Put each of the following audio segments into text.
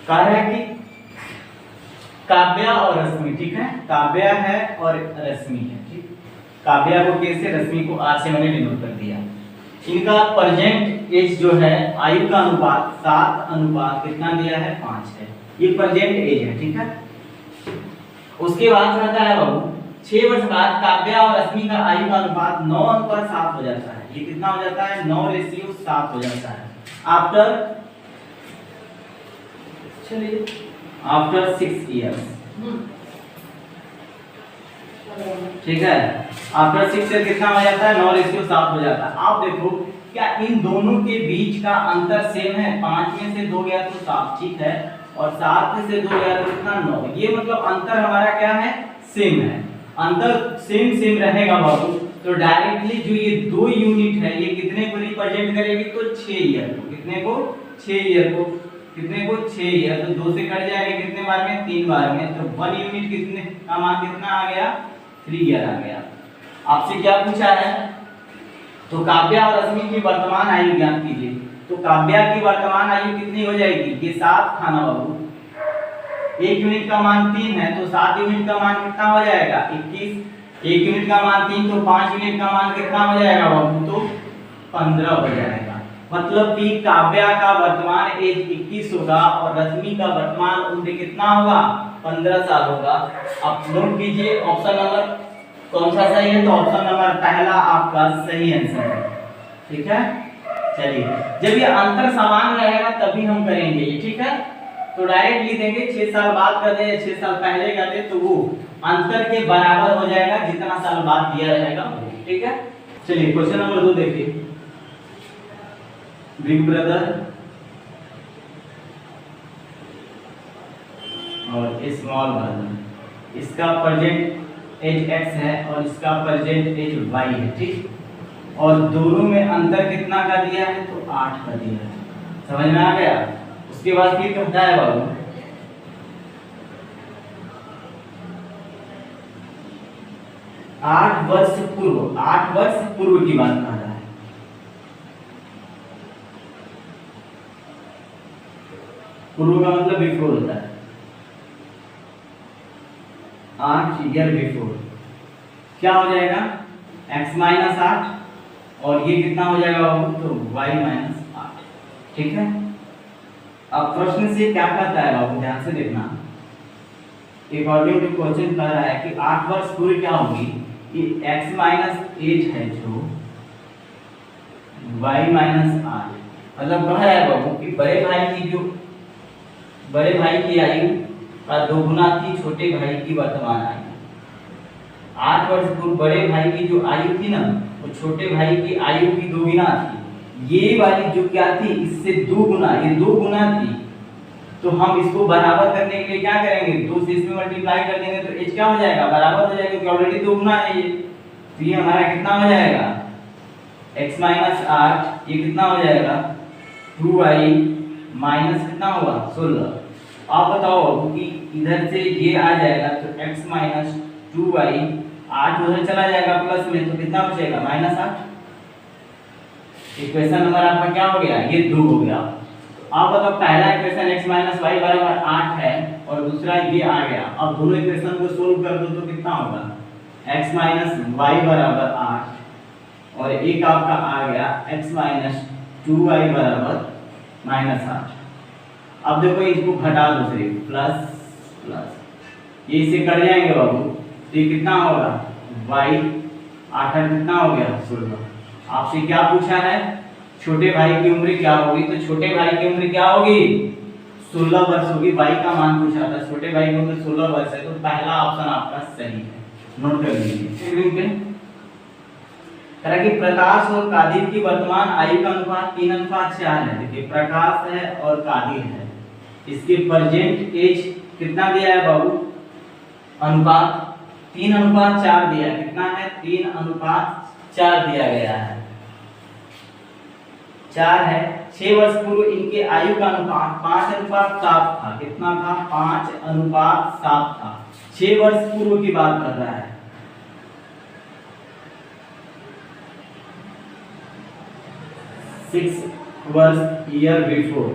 कह रहा है कि काव्या और रश्मि, ठीक है, काव्या है और रश्मि है, ठीक। काव्या को कैसे, रश्मि को आर से मैंने डिनोट कर दिया। इनका प्रेजेंट एज जो है, आयु का अनुपात 7 अनुपात कितना दिया है, 5 है। ये प्रेजेंट एज है, ठीक है। उसके बाद कहता है बाबू 6 वर्ष बाद काव्या और रश्मि का आयु का अनुपात 9 अनुपात 7 हो जाता है। ये कितना हो जाता है, 9:7 हो जाता है आफ्टर, चलिए, आफ्टर 6 इयर्स, ठीक है। आफ्टर 6 ईयर कितना हो जाता है, 9:7 हो जाता है। आप देखो क्या इन दोनों के बीच का अंतर सेम है, 5 में से 2 गया तो 7, ठीक है, और 7 में से 2 गया तो कितना, 9। ये मतलब अंतर हमारा क्या है, सेम है। अंतर सेम रहेगा बाबू, तो डायरेक्टली जो ये 2 यूनिट है ये कितने को रिप्रेजेंट करेगी, तो 6 ईयर को। कितने को, 6 ईयर को। कितने को, 6 ईयर। तो 2 से कट जाएगा कितने बार में, 3 बार में। तो 1 यूनिट कितने का मान कितना आ गया, 3 ईयर आ गया। आपसे क्या पूछा है, तो काव्या और रश्मि की वर्तमान आयु ज्ञात कीजिए। तो काव्या की वर्तमान आयु कितनी हो जाएगी, ये 7 था ना बाबू, 1 यूनिट का मान 3 है, तो 7 यूनिट का मान कितना हो जाएगा, 21। 1 यूनिट का मान 3, तो 5 यूनिट का मान कितना हो जाएगा बाबू, तो 15 हो जाएगा। मतलब कि काव्या का वर्तमान एज 21 होगा और रश्मि का वर्तमान उम्र कितना होगा, 15 साल होगा। अब नोट कीजिए ऑप्शन नंबर कौन सा सही है, तो ऑप्शन नंबर पहला आपका सही आंसर है, ठीक है। चलिए, जब ये अंतर समान रहेगा तभी हम करेंगे ये, ठीक है। तो डायरेक्ट लिख देंगे 6 साल बाद कर दे या 6 साल पहले कर दे, तो वो अंतर के बराबर हो जाएगा जितना साल बाद दिया रहेगा, ठीक है। चलिए क्वेश्चन नंबर 2 देखिए। बिग ब्रदर और स्मॉल ब्रदर, इसका प्रेजेंट एज x है और इसका प्रेजेंट एज y है, ठीक। और दोनों में अंतर कितना का दिया है, तो 8 का दिया है। समझ में आ गया। उसके बाद फिर कहता है बाबू 8 वर्ष पूर्व, 8 वर्ष पूर्व की बात कर रहा है। पूर्व का मतलब बिफोर होता है, 8 ईयर बिफोर। क्या हो जाएगा, x माइनस 8 और ये कितना हो जाएगा बाबू, तो y माइनस 8, ठीक है। अब प्रश्न से क्या कहता है बाबू, ध्यान से देखना। अकॉर्डिंग टू क्वेश्चन कह रहा है कि 8 वर्ष पूर्व क्या होगी, कि x माइनस 8 है जो y माइनस 8, मतलब कह रहा है बाबू कि बड़े भाई की आयु का 2 गुना थी छोटे भाई की वर्तमान आयु। 8 वर्ष पूर्व बड़े भाई की जो आयु थी ना, वो छोटे भाई की आयु की 2 गुना थी। ये वाली जो क्या थी, इससे 2 गुना, ये 2 गुना थी। तो हम इसको बराबर करने के लिए क्या करेंगे, 2 से इसमें मल्टीप्लाई कर देंगे तो एज क्या हो जाएगा, बराबर हो जाएगा, क्योंकि ऑलरेडी 2 गुना है ये। तो ये हमारा कितना हो जाएगा, x माइनस 8, ये कितना हो जाएगा 2y माइनस कितना होगा 16। आप बताओ कि इधर से ये आ जाएगा तो x माइनस 2y, 8 उधर चला जाएगा प्लस में, तो कितना बचेगा माइनस 8। इक्वेशन नंबर आपका क्या हो गया, ये 2 हो गया। आप बताओ पहला इक्वेशन x माइनस y बराबर 8 है और दूसरा ये आ गया। अब दोनों इक्वेशन को सोल्व कर दो तो कितना होगा, x माइनस y बराबर 8 और एक आपका आ गया x माइनस 2y बराबर माइनस 8। अब देखो इसको घटा दो सिर्फ, प्लस प्लस ये इसे कट जाएंगे बाबू, तो ये कितना होगा y 8 कितना हो गया 16। आपसे क्या पूछा है, छोटे भाई की उम्र क्या होगी, तो छोटे भाई की उम्र क्या होगी 16 वर्ष होगी। y का मान पूछा था, छोटे भाई की उम्र 16 वर्ष है, तो पहला ऑप्शन आपका सही है, नोट कर लीजिए। तरह की प्रकाश और कादिर की वर्तमान आयु का अनुपात 3:4 है। देखिए प्रकाश है और कादिर है, इसके प्रेजेंट एज कितना दिया है बाबू, अनुपात 3:4 दिया है। कितना है 3:4 दिया गया है, 4 है। 6 वर्ष पूर्व इनके आयु का अनुपात 5:7 था। कितना था 5:7 था। 6 वर्ष पूर्व की बात कर रहा है। ईयर बिफोर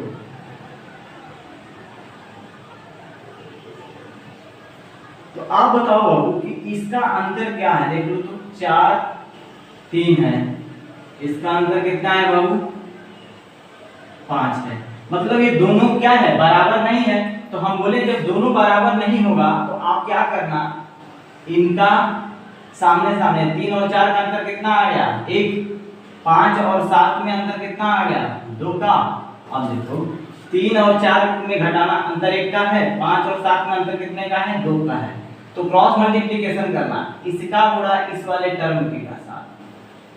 तो आप बताओ बाबू कि इसका अंतर क्या है। देख लो तो 4 3 है, इसका अंतर कितना है बाबू 5 है। मतलब ये दोनों क्या है बराबर नहीं है। तो हम बोले जब दोनों बराबर नहीं होगा तो आप क्या करना, इनका सामने सामने 3 और 4 का अंतर कितना आ गया 1, 5 और 7 में अंतर कितना आ गया 2 का। अब देखो 3 और 4 में घटाना अंतर 1 का है, 5 और 7 में अंतर कितने का है 2 का है। तो क्रॉस मल्टीप्लिकेशन करना, इसका गुणा इस वाले टर्म के साथ।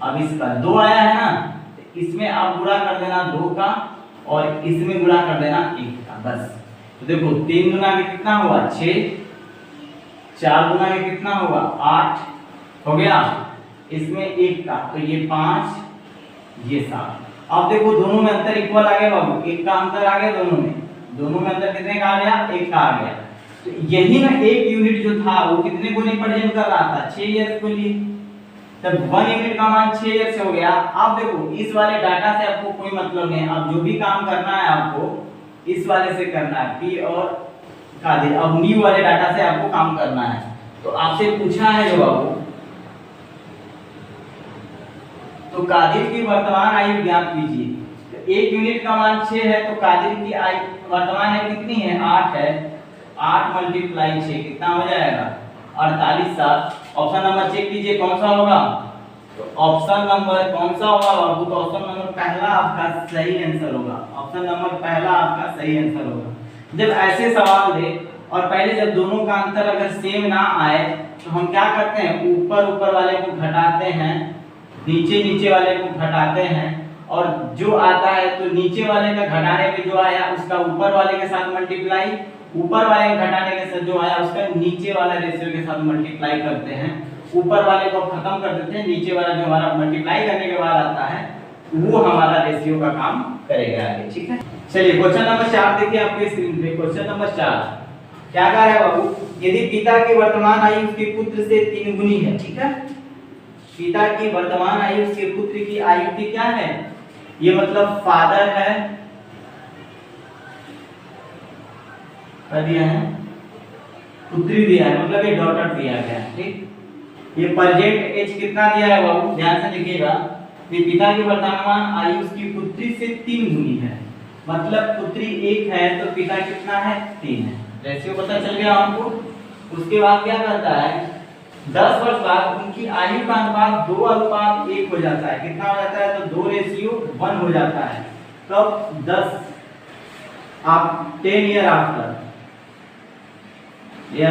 अब इसका 2 आया है ना, तो इसमें आप गुणा कर देना 2 का और इसमें गुणा कर देना 1 का, बस। तो देखो 3 गुना के कितना हुआ 6, 4 गुना के कितना हुआ 8 हो गया, इसमें 1 का तो ये 5 ये 7। अब देखो दोनों में अंतर इक्वल आ गया बाबू, 1 का अंतर आ गया दोनों में अंतर कितने का आ गया 1 का आ गया। तो यही ना 1 यूनिट जो था वो कितने को रिप्रेजेंट कर रहा था 6 ईयर्स को लिए, तब 1 यूनिट का मान 6 ईयर्स हो गया। अब देखो इस वाले डाटा से आपको कोई मतलब नहीं, अब जो भी काम करना है आपको इस वाले से करना है, पी और कादिर। अब न्यू वाले डाटा से आपको काम करना है। तो आपसे पूछा है जो बाबू, तो कादिर की वर्तमान आयु ज्ञात कीजिए। तो 1 यूनिट का मान 6 है, तो कादिर की आयु वर्तमान आयु कितनी है 8 है। 8 मल्टीप्लाई 6 कितना हो जाएगा 48 साल। ऑप्शन नंबर चेक कीजिए कौन सा होगा। तो ऑप्शन नंबर कौन सा होगा बाबू, तो ऑप्शन नंबर पहला आपका सही आंसर होगा। ऑप्शन नंबर पहला आपका सही आंसर होगा। जब ऐसे सवाल दे और पहले जब दोनों का अंतर अगर सेम ना आए तो हम क्या करते हैं, ऊपर ऊपर वाले को घटाते हैं, नीचे नीचे वाले को घटाते हैं, और जो आता है तो नीचे वाले का घटाने पे जो आया उसका ऊपर वाले के साथ मल्टीप्लाई, ऊपर वाले का घटाने के साथ जो आया उसका नीचे वाला रेशियो के साथ मल्टीप्लाई करते हैं। ऊपर वाले को खत्म कर देते हैं, नीचे वाला जो हमारा मल्टीप्लाई करने के बाद आता है वो हमारा रेशियो का काम करेगा आगे, ठीक है। चलिए क्वेश्चन नंबर 4 देखिए आपके स्क्रीन पे। क्वेश्चन नंबर 4 क्या कह रहा है बाबू, यदि पिता की वर्तमान आयु उसके पुत्र से 3 गुनी है, ठीक है। पिता की वर्तमान आयु उसके पुत्र की आयु की क्या है, ये मतलब फादर है, दिया है, पुत्री दिया है, मतलब ये डॉटर दिया गया है, ठीक। ये प्रेजेंट एज कितना दिया है बाबू, ध्यान से देखिएगा। ये पिता की वर्तमान आयु उसकी पुत्री से 3 गुनी है, मतलब पुत्री 1 है तो पिता कितना है 3 है। रेशियो पता चल गया हमको। उसके बाद क्या करता है, 10 वर्ष बाद उनकी आयु का अनुपात 2:1 हो जाता है। कितना हो जाता है, तो 2:1 हो जाता है। कब 10 ईयर आफ्टर 10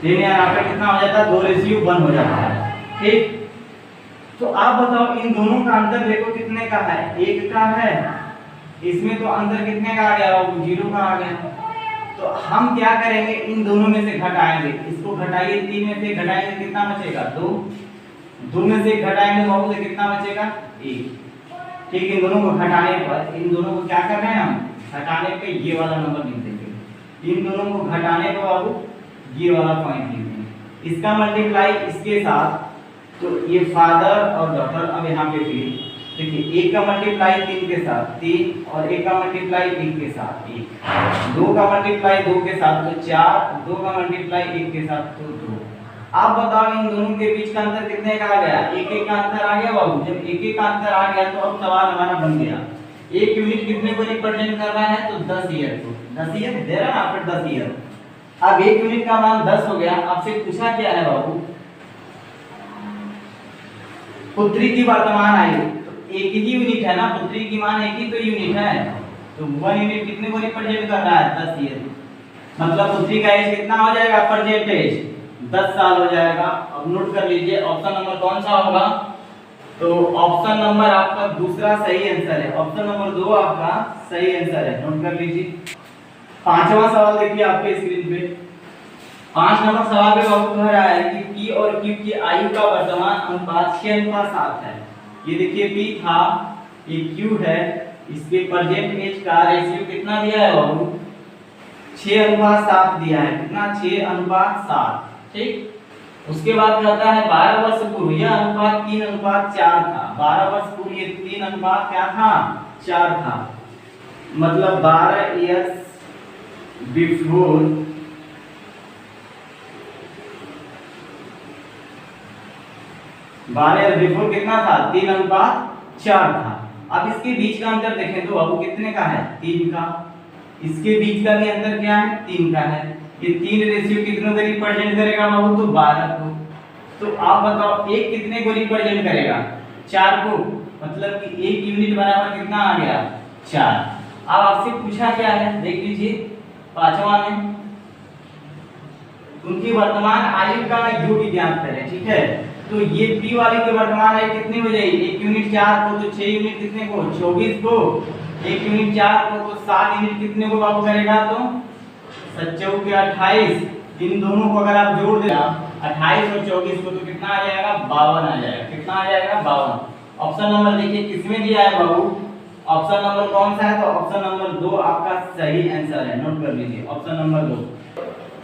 ईयर आफ्टर कितना हो जाता है 2:1 हो जाता है, ठीक। तो आप बताओ इन दोनों का अंतर देखो कितने का है, 1 का है। इसमें तो अंतर कितने का आ गया, 0 का आ गया। तो हम क्या करेंगे, इन दोनों में से घटाएंगे। इसको घटाइए, 3 में से घटाएंगे कितना बचेगा 2, 2 में से घटाएंगे बाबू से कितना बचेगा 1, ठीक। इन दोनों को घटाने पर, इन दोनों को क्या कर रहे हैं हम, घटाने पे ये वाला नंबर लिख देंगे। इन दोनों को घटाने पर बाबू ये वाला पॉइंट लिख देंगे, इसका मल्टीप्लाई इसके साथ, तो ये फादर और डॉटर। अब यहाँ पे फिर देखिए 1 का मल्टीप्लाई 3 के साथ 3, और 1 का मल्टीप्लाई 1 के साथ 1, 2 का मल्टीप्लाई 2 के साथ तो 4, 2 का मल्टीप्लाई 1 के साथ तो 2। आप बताओ इन दोनों के बीच का अंतर कितने का आ गया, 1 का अंतर आ गया बाबू। जब 1 का अंतर आ गया तो अब सवाल हमारा बन गया, 1 यूनिट कितने को रिप्रेजेंट कर रहा है, तो 10 ईयर को। 10 ईयर दे रहा है आपको 10 ईयर। अब 1 यूनिट का मान 10 हो गया। आपसे पूछा क्या है बाबू, पुत्री की वर्तमान आयु, तो 1 ही यूनिट है ना, पुत्री की मान 1 ही तो यूनिट है। तो 1 यूनिट कितने को रिप्रेजेंट कर रहा है 10 ईयर, मतलब पुत्री का एज कितना हो जाएगा, प्रेजेंट एज 10 साल हो जाएगा। अब नोट कर लीजिए ऑप्शन नंबर कौन सा होगा, तो ऑप्शन नंबर आपका दूसरा सही आंसर है। ऑप्शन नंबर 2 आपका सही आंसर है, नोट कर लीजिए। 5वां सवाल देखिए आपके स्क्रीन पे। 5 नंबर सवाल में बाबू कह रहा है कि P और Q की आयु का वर्तमान अनुपात 6:7 है। ये देखिए P था, ये Q है, इसके प्रेजेंट एज का रेशियो कितना दिया है बाबू, 6:7 दिया है। कितना 6:7, ठीक। उसके बाद कहता है 12 वर्ष पूर्व यह अनुपात 3:4 था। 12 वर्ष पूर्व ये 3 अनुपात क्या था 4 था। मतलब 12 ईयर्स बिफोर कितना था? 3:4 था। अब इसके बीच का अंतर देखें तो बाबू कितने का है? 3 का। इसके बीच का भी अंतर क्या है? 3 का है। ये 3 रेशियो कितनों को रिप्रेजेंट करेगा बाबू? तो 12 को। तो आप बताओ एक कितने को रिप्रेजेंट करेगा? 4 को। मतलब कि 1 यूनिट बराबर कितना आ गया? 4। अब आपसे पूछा क्या है, देख लीजिए 5वां में, उनकी वर्तमान आयु का योग ज्ञात करें। ठीक है, तो ये पी वाले की वर्तमान आयु कितनी हो जाएगी? 1 यूनिट 4 को, तो 6 यूनिट कितने को? 24 को। 1 यूनिट 4 को, तो 7 यूनिट कितने को बाबू करेगा? तो 7 के 28। इन दोनों को अगर आप जोड़ देना 28 और 24 को, तो कितना आ जाएगा? 52 आ जाएगा। कितना आ जाएगा? 52। ऑप्शन नंबर देखिए किसमें दिया है बाबू? ऑप्शन नंबर कौन सा है? तो ऑप्शन नंबर 2 आपका सही आंसर है। नोट कर लीजिए ऑप्शन नंबर 2।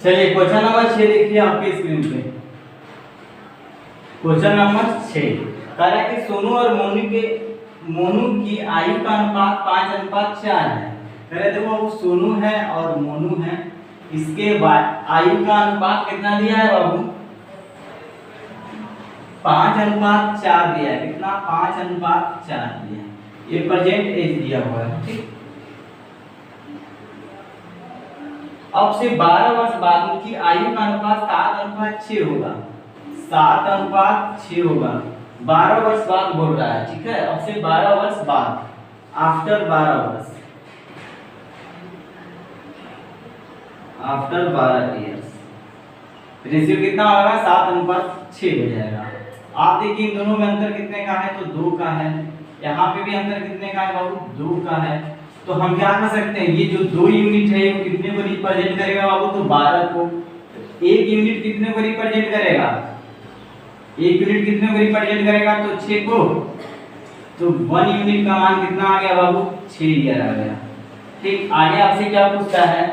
चलिए क्वेश्चन नंबर 6 देखिए आपके स्क्रीन पे। क्वेश्चन नंबर 6 कह रहा है कि सोनू और मोनू की आयु का अनुपात 5:4 है। कह रहे देखो वो सोनू है और मोनू है, इसके बाद आयु का अनुपात कितना दिया है बाबू? 5:4 दिया है। कितना? 5:4 दिया है। ये प्रेजेंट एज दिया हुआ है। ठीक, अब से 12 वर्ष बाद उनकी आयु का अनुपात 7:6 होगा। 7:6 होगा। 12 वर्ष बाद बोल रहा है। ठीक है, अब से 12 वर्ष बाद, आफ्टर 12 वर्ष, आफ्टर 12 ईयर्स रेशियो कितना होगा? 7:6 हो जाएगा। आप देखिए इन दोनों में अंतर कितने का है? तो 2 का है। यहाँ पे भी अंतर कितने का है बाबू? 2 का है। तो हम क्या कर सकते हैं, ये जो 2 यूनिट है वो कितने को रिप्रेजेंट करेगा बाबू? तो 12 को। 1 यूनिट कितने को रिप्रेजेंट करेगा? 1 यूनिट कितने को रिप्रेजेंट करेगा? तो 6 को। तो 1 यूनिट का मान कितना आ गया बाबू? 6 ईयर आ गया। ठीक, आगे आपसे क्या पूछता है?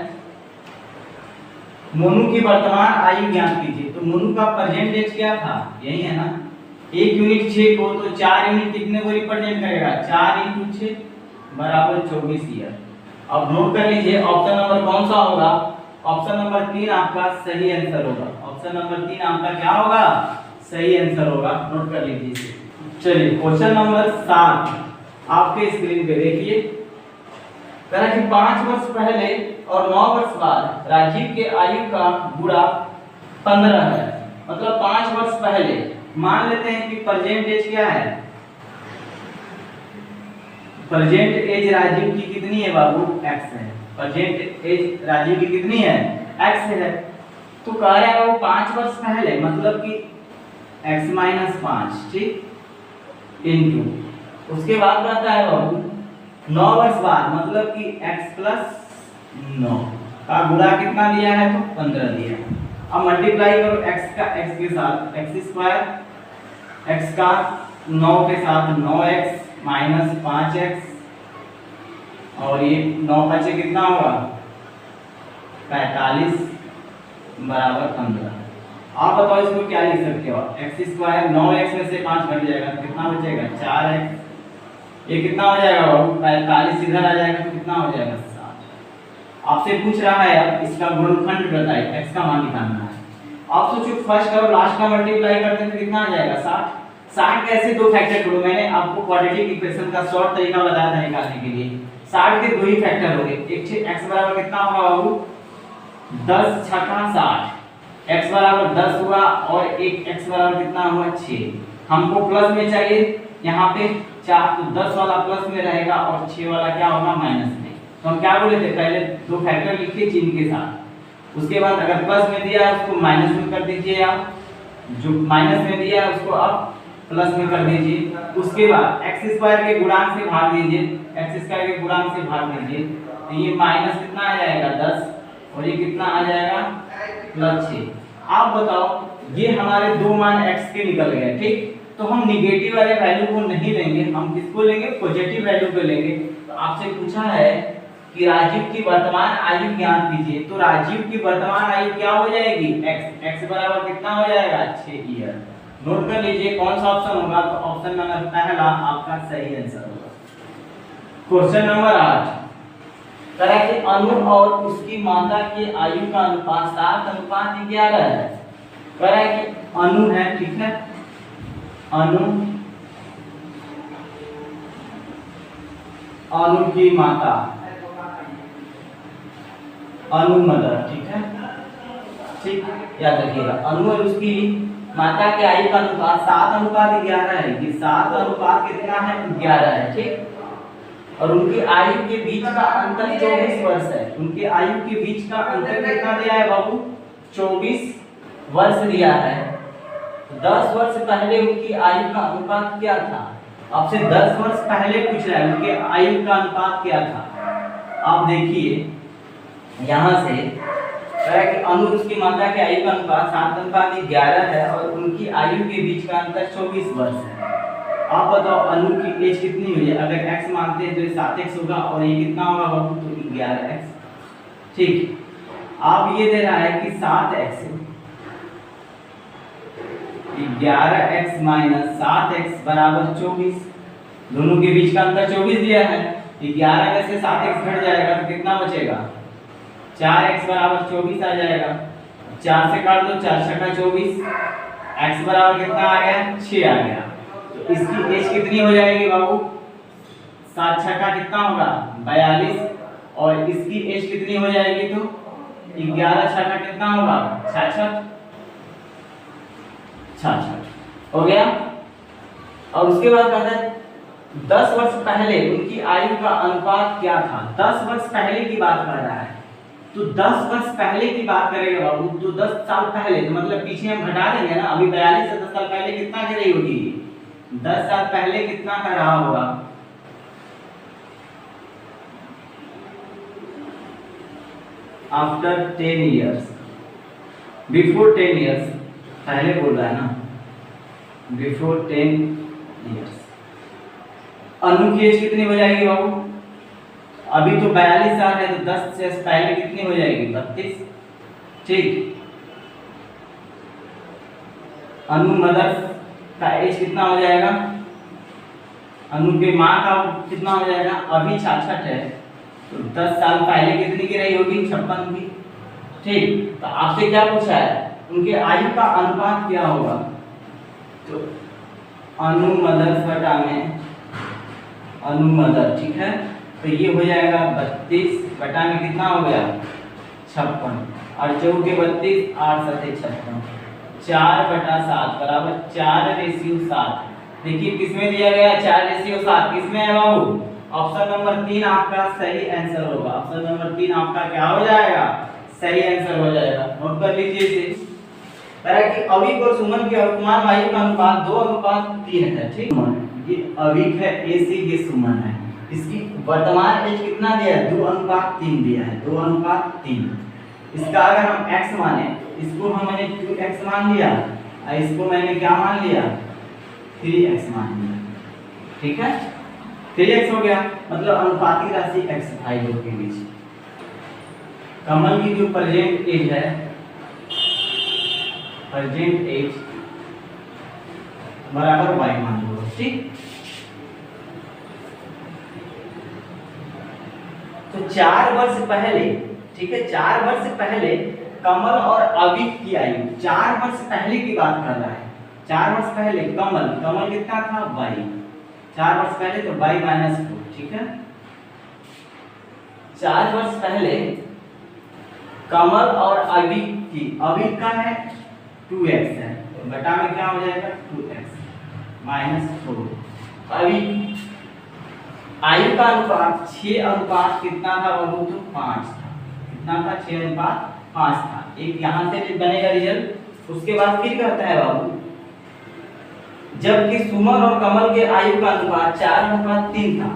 मोनू की वर्तमान आयु ज्ञात कीजिए। तो मोनू का प्रेजेंट एज क्या था? यही है ना। 1 यूनिट 6 को, तो 4 यूनिट कितने को रिप्रेजेंट करेगा? 4 × 6 बराबर 24 ईयर। अब नोट कर लीजिए ऑप्शन नंबर कौन सा होगा? ऑप्शन नंबर 3 आपका सही आंसर होगा। ऑप्शन नंबर 3 आपका क्या होगा? सही आंसर होगा। नोट कर लीजिए। चलिए क्वेश्चन नंबर 7 आपके स्क्रीन पे देखिए। कह कि 5 वर्ष पहले और 9 वर्ष बाद राजीव के आयु का गुणा 15 है। मतलब 5 वर्ष पहले, मान लेते हैं कि प्रेजेंट एज क्या है? प्रेजेंट एज राजीव की कितनी है बाबू? x है। प्रेजेंट एज राजीव की कितनी है? x है। तो कह रहा है वो 5 वर्ष पहले, मतलब कि x - 5, ठीक, इनटू उसके बाद कहता है बाबू 9 वर्ष बाद, मतलब कि x + 9 का गुणा कितना दिया है? तो 15 दिया है। अब मल्टीप्लाई करो x का x के साथ, x² x का 9 के साथ 9x - 5x, और ये 9 बचे कितना होगा? 45 बराबर 15। आप बताओ इसको क्या लिख सकते हो? x², 9x में से 5 घट जाएगा तो कितना बचेगा? 4x। ये कितना हो जाएगा बाबू? 45 इधर आ जाएगा तो कितना हो जाएगा? 7। आपसे पूछ रहा है अब इसका गुणनखंड बताइए, x का मान निकालना है। आप सोचो फर्स्ट और लास्ट का मल्टीप्लाई करते हैं तो कितना आ जाएगा? 60। 60 कैसे दो फैक्टर करूं? मैंने आपको क्वाड्रेटिक इक्वेशन का शॉर्ट तरीका बताया था निकालने के लिए। 60 के 2 ही फैक्टर हो गए। एक x बराबर कितना होगा बाबू? 10 × 60। x बराबर 10 हुआ और एक x बराबर कितना हुआ? 6। हमको प्लस में चाहिए, यहाँ पे 4, तो 10 वाला प्लस में रहेगा और 6 वाला क्या होगा? माइनस में। तो हम क्या बोले थे? पहले दो फैक्टर लिखिए चिन्ह के साथ, उसके बाद अगर प्लस में दिया है उसको माइनस में कर दीजिए, आप जो माइनस में दिया है उसको आप प्लस में कर दीजिए। उसके बाद x² के गुणांक से भाग दीजिए, x² के गुणांक से भाग दीजिए, तो ये माइनस कितना आ जाएगा? 10, और ये कितना आ जाएगा? +6। आप बताओ ये हमारे दो मान x के निकल गए, ठीक। तो हम निगेटिव वाले वैल्यू को नहीं लेंगे, हम किसको लेंगे? पॉजिटिव वैल्यू को लेंगे। तो आपसे पूछा है कि राजीव की वर्तमान आयु ज्ञात कीजिए, तो राजीव की वर्तमान आयु क्या हो जाएगी? x बराबर कितना हो जाएगा? 6 ईयर। नोट कर लीजिए कौन सा ऑप्शन होगा? तो ऑप्शन नंबर पहला आपका सही आंसर होगा। क्वेश्चन नंबर 8 करा कि अनु और उसकी माता की आयु का अनुपात 7:11 है। करा कि अनु है, ठीक है, अनु की माता अनु मदर, ठीक है, ठीक, याद रखिएगा। अनु और उसकी माता के आयु का अनुपात 7:11 है। ये 7 अनुपात कितना है? 11 है, ठीक। और उनकी आयु के बीच का अंतर 24 वर्ष है। उनके आयु के बीच का अंतर कितना दिया है बाबू? 24 वर्ष दिया है। 10 वर्ष पहले उनकी आयु का अनुपात क्या था? आपसे 10 वर्ष पहले पूछ रहा है उनके आयु का अनुपात क्या था। आप देखिए यहाँ से कि अनु उसकी माता के आयु का अनुपात 7:11 है और उनकी आयु के बीच का अंतर 24 वर्ष है। आप बताओ अनु की एज कितनी हुई है? अगर x मानते हैं तो ये 7x होगा और ये कितना होगा बाबू? तो 11x, ठीक। आप ये दे रहा है कि 7x 11x माइनस 7x बराबर 24। दोनों के बीच का अंतर 24 दिया है। 11 में से 7x घट जाएगा तो कितना बचेगा? 4x बराबर 24 आ जाएगा। 4 से काट दो, 4 छक्का 24, x बराबर कितना आ गया? 6 आ गया। तो इसकी एज कितनी हो जाएगी बाबू? 7 छक्का कितना होगा? 42। और इसकी एज कितनी हो जाएगी? तो 11 छक्का कितना होगा? 66 हो गया। और उसके बाद कहता है 10 वर्ष पहले उनकी आयु का अनुपात क्या था? 10 वर्ष पहले की बात कर रहा है। तो 10 वर्ष पहले की बात करेगा बाबू तो 10 साल पहले, तो मतलब पीछे हम घटा देंगे ना। अभी 42 से 10 साल पहले कितना कर रही होगी? 10 साल पहले कितना कर रहा होगा? आफ्टर 10 इयर्स, बिफोर 10 इयर्स, पहले बोल रहा है ना, बिफोर 10 इयर्स। अनु की एज कितनी हो जाएगी बाबू? अभी तो 42 साल है, तो 10 से पहले कितनी हो जाएगी? 32, ठीक। अनु मदर का एज कितना हो जाएगा? अनु के माँ का कितना हो जाएगा? अभी 66 है, तो 10 साल पहले कितनी की रही होगी? 56 की, ठीक। तो आपसे क्या पूछा है? उनके आयु का अनुपात क्या होगा? तो अनु मदर बटा में अनु मदर, ठीक है। तो ये हो जाएगा 32 बटा में कितना हो गया? 56। और 4 के 32, 8 7 56, 4/7 बराबर 4:7। देखिए किसमें दिया गया? 4:7। किसमें है बाबू? ऑप्शन नंबर 3 आपका सही आंसर होगा। ऑप्शन नंबर 3 आपका क्या हो जाएगा? सही आंसर हो जाएगा। नोट कर लीजिए इसे। कि अविक और सुमन के वर्तमान आयु का अनुपात 2:3 है, ठीक। ये अविक है, ए सी ये सुमन है। इसकी वर्तमान एज कितना दिया है? 2:3 दिया है, 2:3। इसका अगर हम x माने, इसको हमने 2x मान लिया और इसको मैंने क्या मान लिया? 3x मान लिया, ठीक है। 3x हो गया, मतलब अनुपाती राशि x आई लोग के बीच। कमल की जो प्रेजेंट एज है, प्रेजेंट एज बराबर y मान लो, ठीक। तो 4 वर्ष पहले, ठीक है, 4 वर्ष पहले कमल और अविक की आयु, 4 वर्ष पहले की बात कर रहा है। 4 वर्ष पहले कमल कितना था? y। 4 वर्ष पहले तो y - 4, ठीक है। 4 वर्ष पहले कमल और अविक की, अविक का है 2x है, तो बटा में क्या हो जाएगा? 2x - 4। अविक आयु का अनुपात 6 कितना था बाबू? तो 5 था। कितना था? 6:5 था। एक यहाँ से बनेगा रिजल्ट। उसके बाद फिर कहता है बाबू जबकि सुमन और कमल के आयु का अनुपात 4:3 था।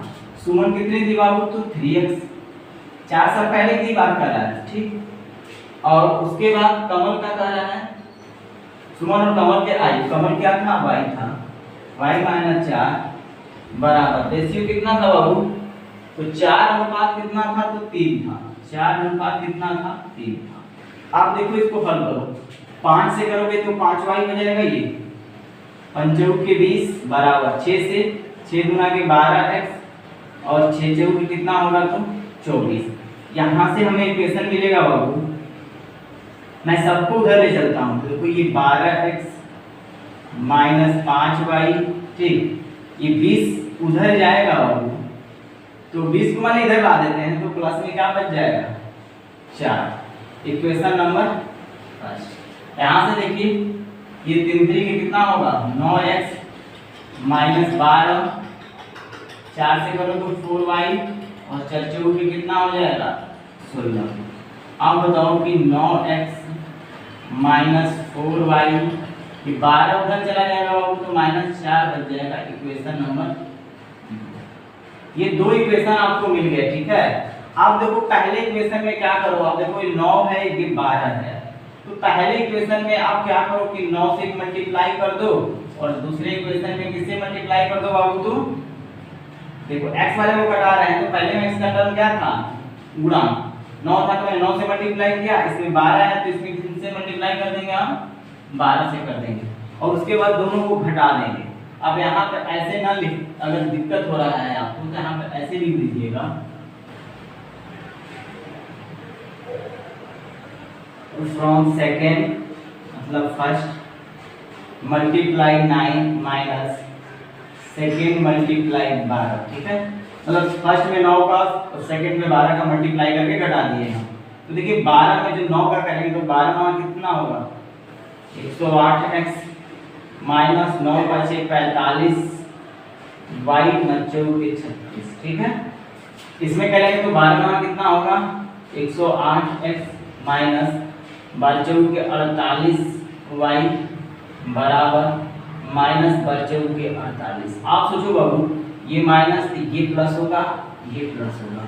सुमन कितनी थी बाबू? तो 3x, 4 साल पहले की बात कर रहा है, ठीक। और उसके बाद कमल का कह रहा है, सुमन और कमल के आयु, कमल क्या था? y था, y - 4 बराबर रेशियो कितना था बाबू? तो 4 कितना था? तो 3 था। 4 कितना था? 3 था। आप देखो इसको हल करो। 5 से करोगे तो 5y हो जाएगा। ये 5 के 20 बराबर 6 से 6 गुना के 12x और 6 चौक कितना होगा? तो 24। यहाँ से हमें इक्वेशन मिलेगा बाबू, मैं सबको उधर ले चलता हूँ। तो देखो ये 12x माइनस 5y, ठीक, ये 20 उधर जाएगा बाबू, तो 20 को मैंने इधर ला देते हैं, तो प्लस में क्या बच जाएगा 4। Equation number first. यहाँ से देखिए ये 3 3 के कितना होगा 9x माइनस 12, 4 से करो तो 4y और 4 चौक के कितना हो जाएगा 16। अब बताओ कि 9x माइनस 4y, ये 12 उधर चला जाएगा बाबू तो माइनस 4 बच जाएगा। इक्वेशन नंबर, ये दो इक्वेशन आपको मिल गए, ठीक है। अब देखो पहले इक्वेशन में क्या करो, आप देखो ये 9 है ये 12 है, तो पहले इक्वेशन में आप क्या करो कि 9 से मल्टीप्लाई कर दो और दूसरे इक्वेशन में किससे मल्टीप्लाई कर दो बाबू, तो देखो x वाले को कटा रहे हैं, तो पहले में इसका टर्म क्या था गुणा, 9 था तो मैंने 9 से मल्टीप्लाई किया, इसमें 12 है तो इसमें किससे मल्टीप्लाई कर देंगे हम 12 से कर देंगे और उसके बाद दोनों को घटा देंगे। अब यहाँ पर ऐसे ना लिख, अगर दिक्कत हो रहा है आपको तो यहाँ पर ऐसे लिख दीजिएगा, फ्रॉम सेकेंड मतलब first multiply 9 minus second multiply 12, ठीक है। मतलब फर्स्ट में 9 का और सेकेंड में 12 का मल्टीप्लाई करके घटा दिए हम। तो देखिए 12 में जो 9 का करेंगे तो 12 9 कितना होगा 108x माइनस 9 5 45 y 9 के 36, ठीक है। इसमें करेंगे तो 12 9 कितना होगा 108x माइनस 12 के 48 y बराबर माइनस 12 के 48। आप सोचो बाबू ये माइनस ये प्लस होगा, ये प्लस होगा,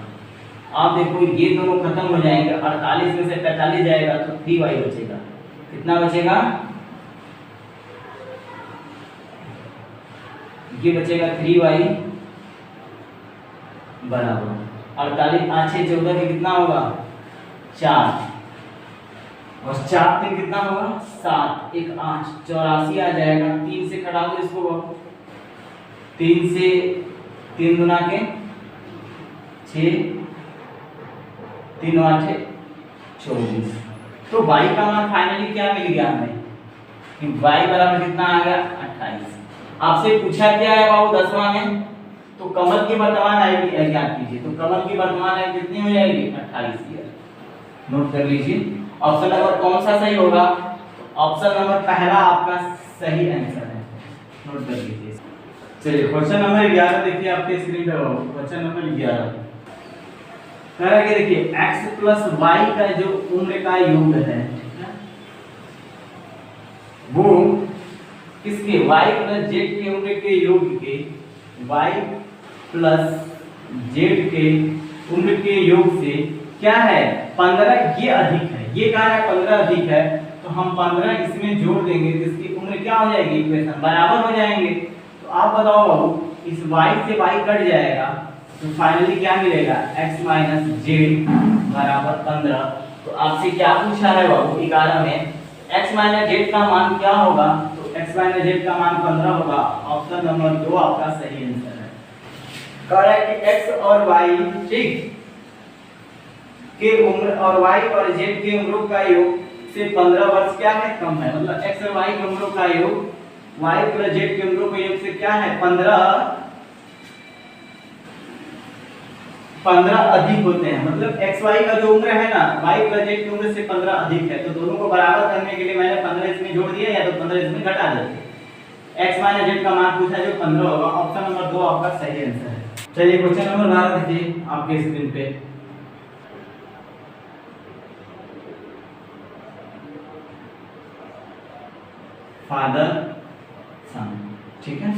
आप देखो ये दोनों खत्म हो जाएंगे, 48 में से 45 जाएगा तो 3y बचेगा, कितना बचेगा ये बचेगा 3y बराबर 48 8 6 14 के कितना होगा 4 और 4 3 कितना होगा 7 1 8 84 आ जाएगा। 3 से घटा दो इसको, 3 से 3 गुना के 6 3 8 24। तो y का मान फाइनली क्या मिल गया हमें कि y बराबर कितना आ गया 28। आपसे पूछा क्या है बाबू 10वां में, तो कमल की वर्तमान आयु ज्ञात कीजिए, तो कमल की वर्तमान आयु कितनी हो जाएगी 28 ईयर। नोट कर लीजिए ऑप्शन नंबर कौन सा सही होगा, ऑप्शन नंबर पहला आपका सही आंसर है, नोट कर लीजिए। चलिए क्वेश्चन नंबर 11 देखिए आपके स्क्रीन पे, क्वेश्चन नंबर 11 कह रहा है कि देखिए x प्लस y का जो उम्र का योग है वो किसके y प्लस z के उम्र के योग के y प्लस z के उम्र के योग से क्या है 15, ये अधिक है, ये कह रहा है 15 अधिक है, तो हम 15 इसमें जोड़ देंगे तो इसकी उम्र क्या हो जाएगी इक्वेशन बराबर हो जाएंगे। तो आप बताओ बाबू इस y से y कट जाएगा तो फाइनली क्या मिलेगा x माइनस जेड बराबर 15। तो आपसे क्या पूछा है बाबू 11 में x माइनस जेड का मान क्या होगा, तो x माइनस जेड का मान 15 होगा। ऑप्शन नंबर 2 आपका सही आंसर है। कह रहा है कि x और y ठीक के उम्र और y और z के उम्रों का योग से 15 वर्ष क्या है कम है, मतलब x और y के उम्रों का योग y प्लस z के उम्रों के योग से क्या है 15 अधिक होते हैं, मतलब x y का जो उम्र है ना y प्लस z की उम्र से 15 अधिक है, तो दोनों को बराबर करने के लिए मैंने 15 इसमें जोड़ दिया या तो 15 इसमें घटा देते। x माइनस z का मान पूछा जो 15 होगा। ऑप्शन नंबर 2 आपका सही आंसर है। चलिए क्वेश्चन नंबर 12 देखिए आपके स्क्रीन पे, फादर सन, ठीक है।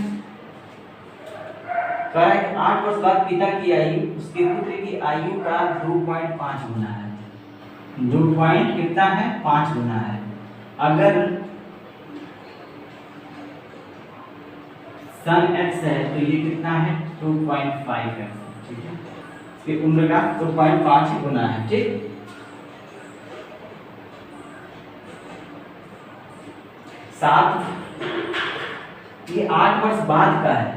कह रहा है कि 8 वर्ष बाद पिता की आयु उसके पुत्र की आयु का 2.5 गुना है, 2 पॉइंट कितना है 5 गुना है। अगर सन x है तो ये कितना है 2.5 है, ठीक है, इसकी उम्र का 2.5 गुना है, ठीक। साथ ये 8 वर्ष बाद का है,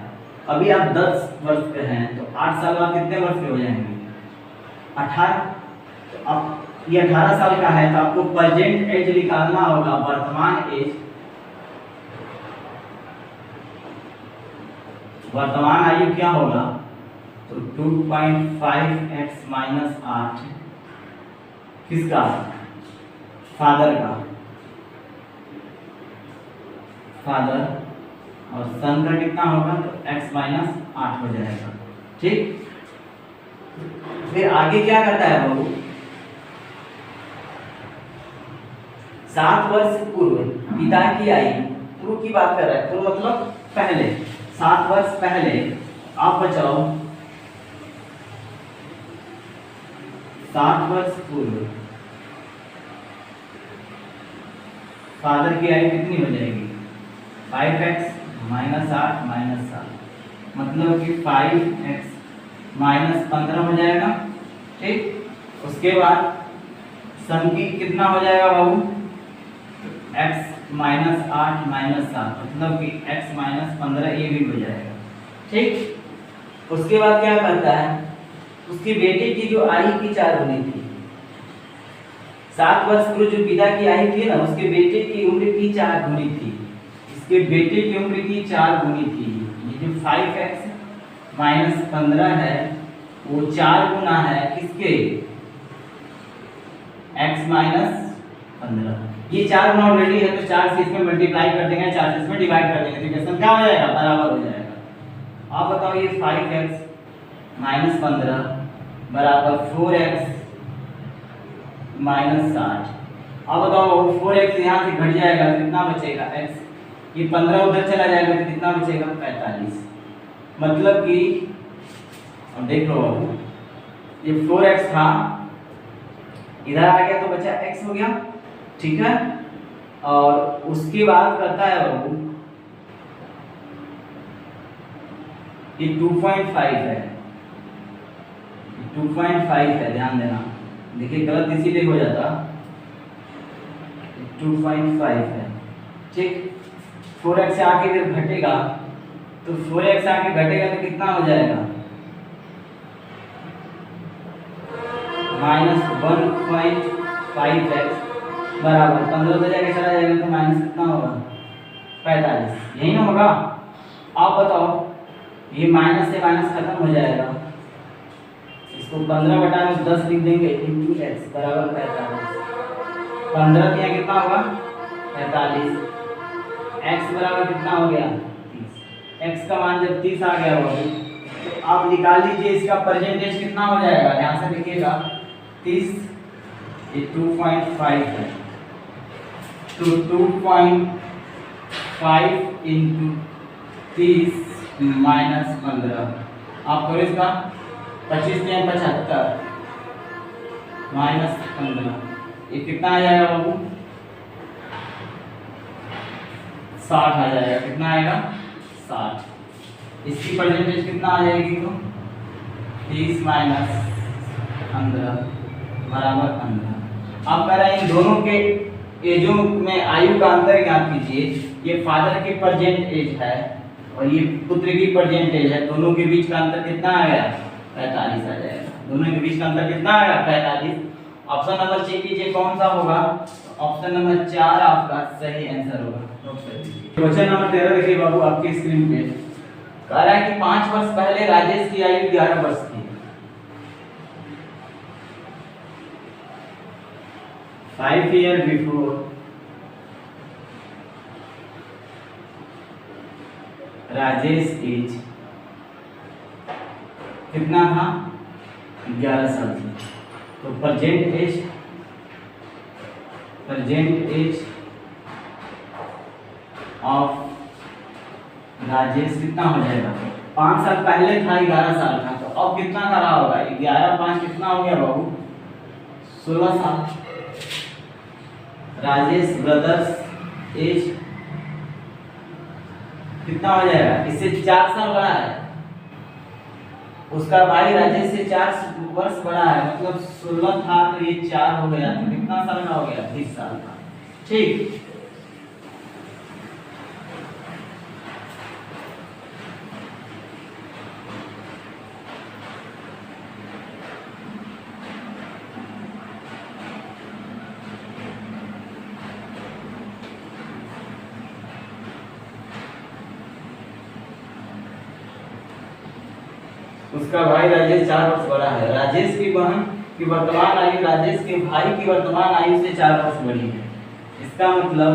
अभी आप 10 वर्ष के हैं तो 8 साल बाद कितने वर्ष के हो जाएंगे 18, तो अब ये 18 साल का है तो आपको प्रेजेंट एज निकालना होगा, वर्तमान एज, वर्तमान आयु क्या होगा, तो 2.5x माइनस 8 किसका, फादर का, फादर, और सन का कितना होगा, तो x माइनस 8 हो जाएगा। ठीक, फिर आगे क्या करता है बाबू, 7 वर्ष पूर्व पिता की आयु, पूर्व की बात कर रहा है, पूर्व मतलब पहले, 7 वर्ष पहले, आप बचाओ 7 वर्ष पूर्व फादर की आयु कितनी हो जाएगी, 5x माइनस 8 माइनस 7, मतलब कि 5x माइनस 15 हो जाएगा। ठीक, उसके बाद सन की कितना हो जाएगा बाबू, x माइनस 8 माइनस 7, मतलब कि x माइनस 15, ये भी हो जाएगा। ठीक, उसके बाद क्या करता है, उसकी बेटे की जो आयु की 4 गुनी थी, 7 वर्ष पूर्व जो पिता की आयु थी ना, उसके बेटे की उम्र की 4 गुनी थी, इसके बेटे की उम्र की 4 गुनी थी। ये जो 5x माइनस 15 है वो 4 गुना है किसके, x माइनस 15, ये 4 गुना ऑलरेडी है तो 4 से इसमें मल्टीप्लाई कर देंगे, 4 से इसमें डिवाइड कर देंगे, तो इक्वेशन क्या हो जाएगा, बराबर हो जाएगा। आप बताओ ये 5x माइनस 15 बराबर 4x माइनस 60, अब बताओ 4x यहाँ से घट जाएगा तो कितना बचेगा x, ये 15 उधर चला जाएगा तो कितना बचेगा 45, मतलब कि अब देख लो ये 4x था इधर आ गया तो बचा x हो गया। ठीक है, और उसके बाद करता है बाबू ये 2.5 है, 2.5 है, ध्यान देना, देखिए गलत इसीलिए हो जाता, 2.5 है। ठीक, 4x से आके जब घटेगा तो 4x आके घटेगा तो कितना हो जाएगा, माइनस 1.5x बराबर 15 उधर जाके चला जाएगा तो माइनस कितना होगा, 45, यही ना होगा। आप बताओ ये माइनस से माइनस खत्म हो जाएगा, इसको 15 बटा में 10 लिख देंगे इंटू x बराबर 45, 15 दिया कितना होगा 45, x बराबर कितना हो गया 30, x का मान जब 30 आ गया बाबू तो आप निकाल लीजिए इसका परसेंटेज कितना हो जाएगा, ध्यान से देखिएगा 30, ये 2.5 है तो 2.5 इंटू 30 माइनस 15, आप करो इसका 25 में 75 माइनस 15, ये कितना आ जाएगा बाबू 60 आ जाएगा, कितना आएगा 60, इसकी परसेंटेज कितना आ जाएगी तो 30 माइनस 15 बराबर 15। आप कह रहे हैं इन दोनों के एजों में आयु का अंतर ज्ञात कीजिए, ये फादर की प्रेजेंट एज है और ये पुत्र की प्रेजेंट एज है, दोनों के बीच का अंतर कितना आएगा 45 आ जाएगा, दोनों के बीच का अंतर कितना आएगा 45। ऑप्शन नंबर चेक कीजिए कौन सा होगा, ऑप्शन नंबर 4 आपका सही आंसर होगा। क्वेश्चन नंबर 13 देखिए बाबू आपकी स्क्रीन पे, कह रहा है कि 5 वर्ष पहले राजेश की आयु 11 वर्ष थी, 5 years before राजेश एज कितना था 11 साल थी, तो प्रेजेंट एज ऑफ राजेश कितना हो जाएगा, 5 साल पहले था 11 साल का, तो अब कितना का रहा होगा 11 5 कितना हो गया बाबू 16 साल। राजेश ब्रदर्स एज कितना हो जाएगा, इससे 4 साल बड़ा है, उसका भाई राजेश से 4 वर्ष बड़ा है, मतलब 16 था तो ये 4 हो गया, तो कितना साल का हो गया 30 साल का। ठीक, उसका भाई राजेश 4 वर्ष बड़ा है। राजेश की बहन की वर्तमान आयु राजेश के भाई की वर्तमान आयु से 4 वर्ष बड़ी है। इसका मतलब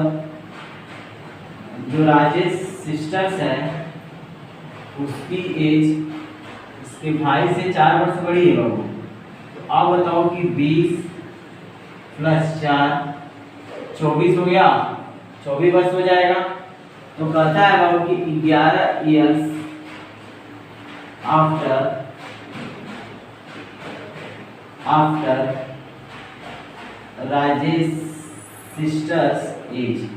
जो राजेश सिस्टर्स है उसकी एज इसके भाई से 4 वर्ष बड़ी है बाबू। तो आप बताओ कि 20 + 4 24 हो गया, 24 वर्ष हो जाएगा। तो कहता है बाबू कि 11 years after Rajesh sisters age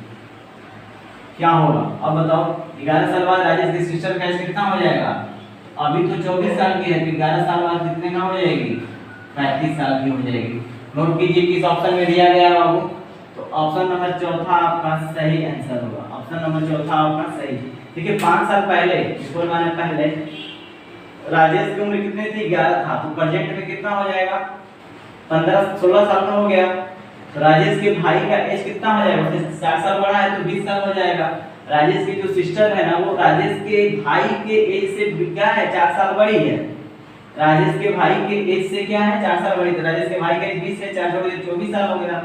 क्या होगा। अब बताओ 11 साल बाद राजेश की सिस्टर का एज कितना हो जाएगा। अभी तो 24 साल की है, तो 11 साल बाद कितने का हो जाएगी, 35 साल की हो जाएगी। नोट कीजिए किस ऑप्शन में दिया गया है बाबू। तो ऑप्शन नंबर चौथा आपका सही आंसर होगा। ऑप्शन नंबर चौथा आपका सही। देखिए 5 साल पहले, बिफोर माने पहले, राजेश की उम्र कितनी थी, 11 था। तो प्रेजेंट में कितना हो जाएगा, 16 साल का हो गया। तो राजेश के भाई का एज कितना हो जाएगा, उससे 4 साल बड़ा है तो 20 साल हो जाएगा। राजेश की जो सिस्टर है ना, वो राजेश के भाई के एज से क्या है, 4 साल बड़ी है। राजेश के भाई के एज से क्या है, 4 साल बड़ी। तो राजेश के भाई का एज 20 है, 4 से बड़ी 24 साल हो गया।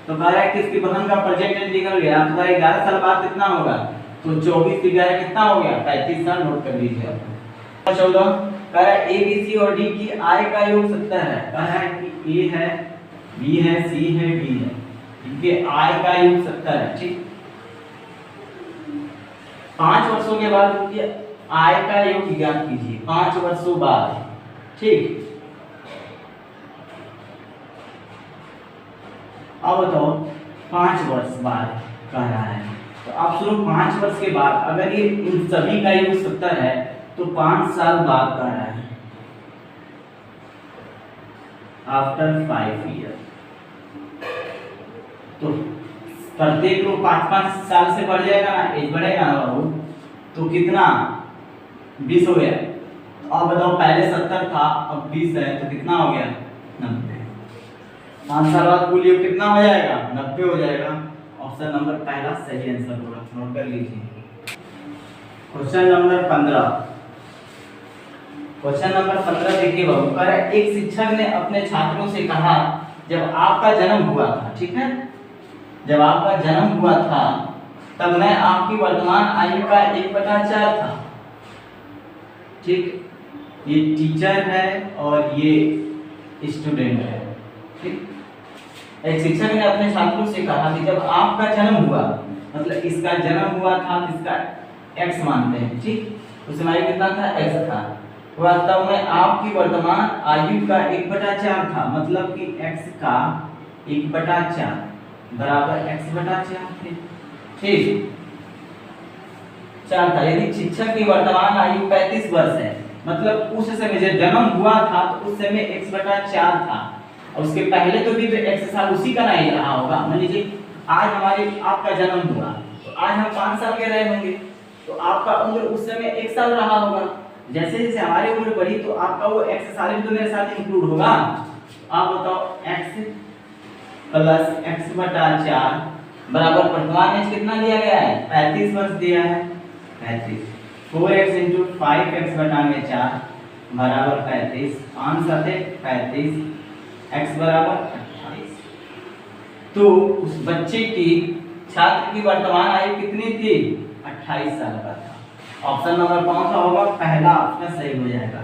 तो कह रहा है कि इसकी बहन का प्रेजेंट एज निकल गया। तो 11 साल बाद कितना होगा, तो 24 + 11 कितना हो गया, 35 साल। नोट कर लीजिए आप। 14 कह रहा है ए बी सी और डी की आय का योग 70 है। कह रहा है कि ए है, बी है, सी है, डी है, इनके आय का योग 70 है। ठीक, 5 वर्षों के बाद उनकी आय का योग ज्ञात कीजिए। 5 वर्षों बाद, ठीक। अब बताओ 5 वर्ष बाद कह रहा है, तो आप सुनो 5 वर्ष के बाद अगर ये इन सभी का योग 70 है तो 5 साल बाद कह रहा है, आफ्टर 5 ईयर। तो प्रत्येक लोग 5-5 साल से बढ़ जाएगा ना, एज बढ़ेगा ना बाबू। तो कितना, 20 हो गया। तो अब बताओ पहले 70 था, अब 20 है, तो कितना हो गया, 90। 5 साल बाद कुल योग कितना हो जाएगा, 90 हो जाएगा। ऑप्शन नंबर पहला सही आंसर होगा। नोट कर लीजिए। Question number 15। क्वेश्चन नंबर 15 देखिए बाबू। कह रहा है एक शिक्षक ने अपने छात्रों से कहा, जब आपका जन्म हुआ था, ठीक है, जब आपका जन्म हुआ था तब मैं आपकी वर्तमान आयु का 1/4 था। ठीक, ये टीचर है और ये स्टूडेंट है। ठीक, एक शिक्षक ने अपने छात्रों से कहा कि जब आपका जन्म हुआ, मतलब इसका जन्म हुआ था, इसका x मानते हैं। ठीक, उस समय कितना था, x था। तब में आपकी वर्तमान आयु का 1/4 था, मतलब कि x का 1/4 बराबर x/4। ठीक, 4 था। यदि शिक्षक की वर्तमान आयु 35 वर्ष है, मतलब उस समय जब जन्म हुआ था तो उस समय x/4 था, और उसके पहले तो भी x साल उसी का नहीं रहा होगा। मान लीजिए आज आपका जन्म हुआ, तो आज हम 5 साल के रहे होंगे, तो आपका उम्र उस समय 1 साल रहा होगा। जैसे जैसे हमारी उम्र बढ़ी तो आपका वो x साल भी तो मेरे साथ इंक्लूड होगा। आप बताओ x + x/4 बराबर वर्तमान एज कितना दिया गया है, 35 वर्ष दिया है, 35। 4x × 5x/4 बराबर 35, 5 × 35, x बराबर 28। तो उस बच्चे की, छात्र की वर्तमान आयु कितनी थी, 28 साल का था। ऑप्शन नंबर कौन सा होगा, पहला ऑप्शन सही हो जाएगा।